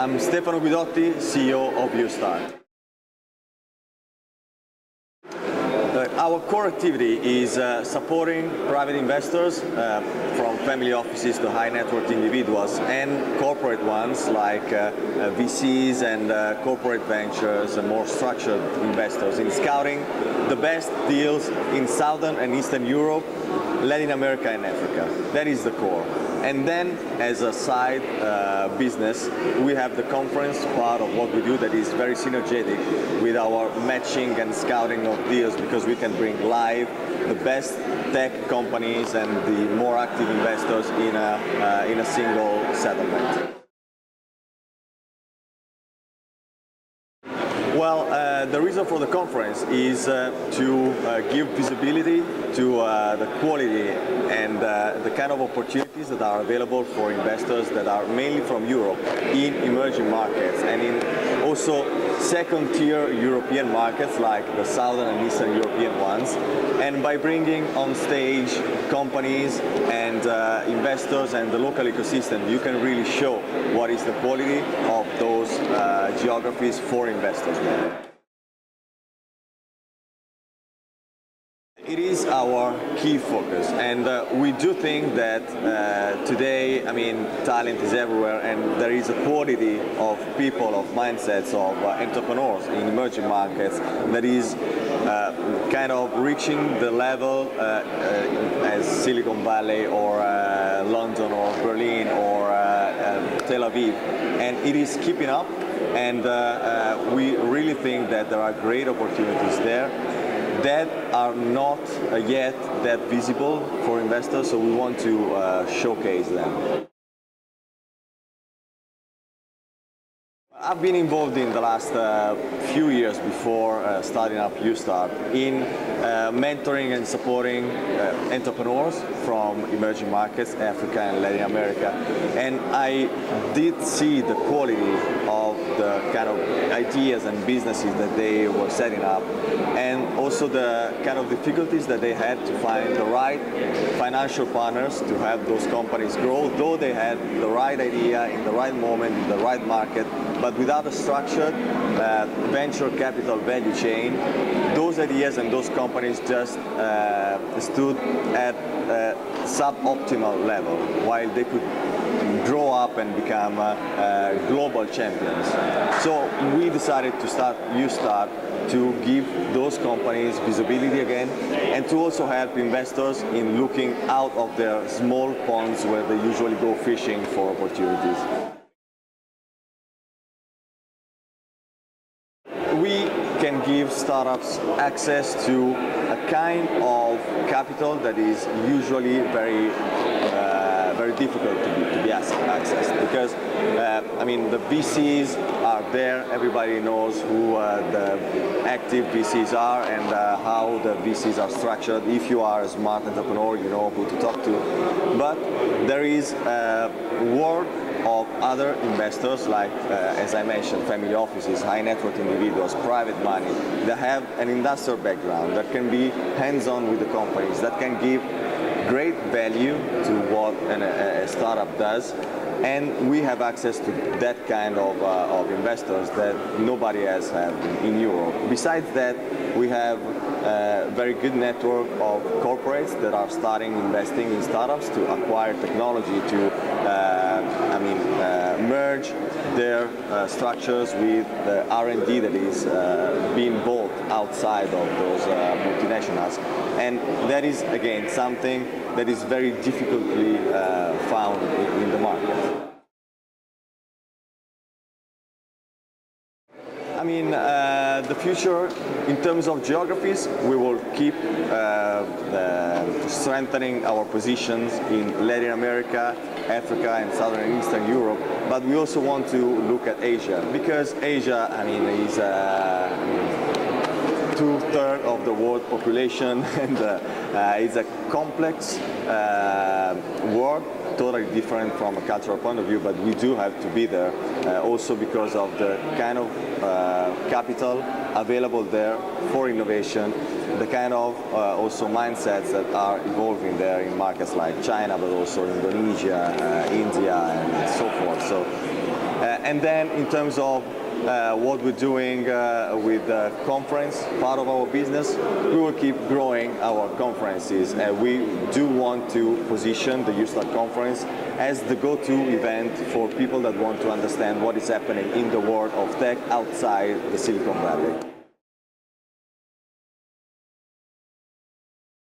I'm Stefano Guidotti, CEO of UStart. Our core activity is supporting private investors from family offices to high net worth individuals and corporate ones like VCs and corporate ventures and more structured investors in scouting the best deals in Southern and Eastern Europe, Latin America and Africa. That is the core. And then as a side business, we have the conference part of what we do that is very synergetic with our matching and scouting of deals, because we can bring live the best tech companies and the more active investors in a single settlement. Well, the reason for the conference is to give visibility to the quality and the kind of opportunities that are available for investors that are mainly from Europe in emerging markets and in also second-tier European markets like the Southern and Eastern European ones. And by bringing on stage companies and investors and the local ecosystem, you can really show what is the quality of those geographies for investors. It is our key focus, and we do think that today, talent is everywhere, and there is a quality of people, of mindsets, of entrepreneurs in emerging markets that is kind of reaching the level as Silicon Valley or London or Berlin or Tel Aviv, and it is keeping up, and we really think that there are great opportunities there that are not yet that visible for investors, so we want to showcase them. I've been involved in the last few years before starting up UStart in mentoring and supporting entrepreneurs from emerging markets, Africa and Latin America, and I did see the quality of the kind of ideas and businesses that they were setting up, and also the kind of difficulties that they had to find the right financial partners to help those companies grow, though they had the right idea in the right moment, in the right market, but without a structured venture capital value chain, those ideas and those companies just stood at a suboptimal level, while they could grow up and become global champions. So we decided to start UStart to give those companies visibility again, and to also help investors in looking out of their small ponds where they usually go fishing for opportunities. We can give startups access to a kind of capital that is usually very difficult to be accessed, because the VCs are there, everybody knows who the active VCs are and how the VCs are structured. If you are a smart entrepreneur, you know who to talk to, but there is a world of other investors like, as I mentioned, family offices, high net worth individuals, private money, that have an industrial background, that can be hands-on with the companies, that can give great value to what a startup does, and we have access to that kind of investors that nobody else has in Europe. Besides that, we have a very good network of corporates that are starting investing in startups to acquire technology to merge their structures with the R&D that is being bought outside of those multinationals. And that is, again, something that is very difficultly found in the market. The future in terms of geographies, we will keep strengthening our positions in Latin America, Africa and Southern and Eastern Europe, but we also want to look at Asia, because Asia is 2/3 of the world population, and it's a complex world totally different from a cultural point of view, but we do have to be there also because of the kind of capital available there for innovation, the kind of also mindsets that are evolving there in markets like China, but also Indonesia, India, and so forth. So, and then in terms of what we're doing with the conference, part of our business, we will keep growing our conferences. We do want to position the UStart Conference as the go-to event for people that want to understand what is happening in the world of tech outside the Silicon Valley.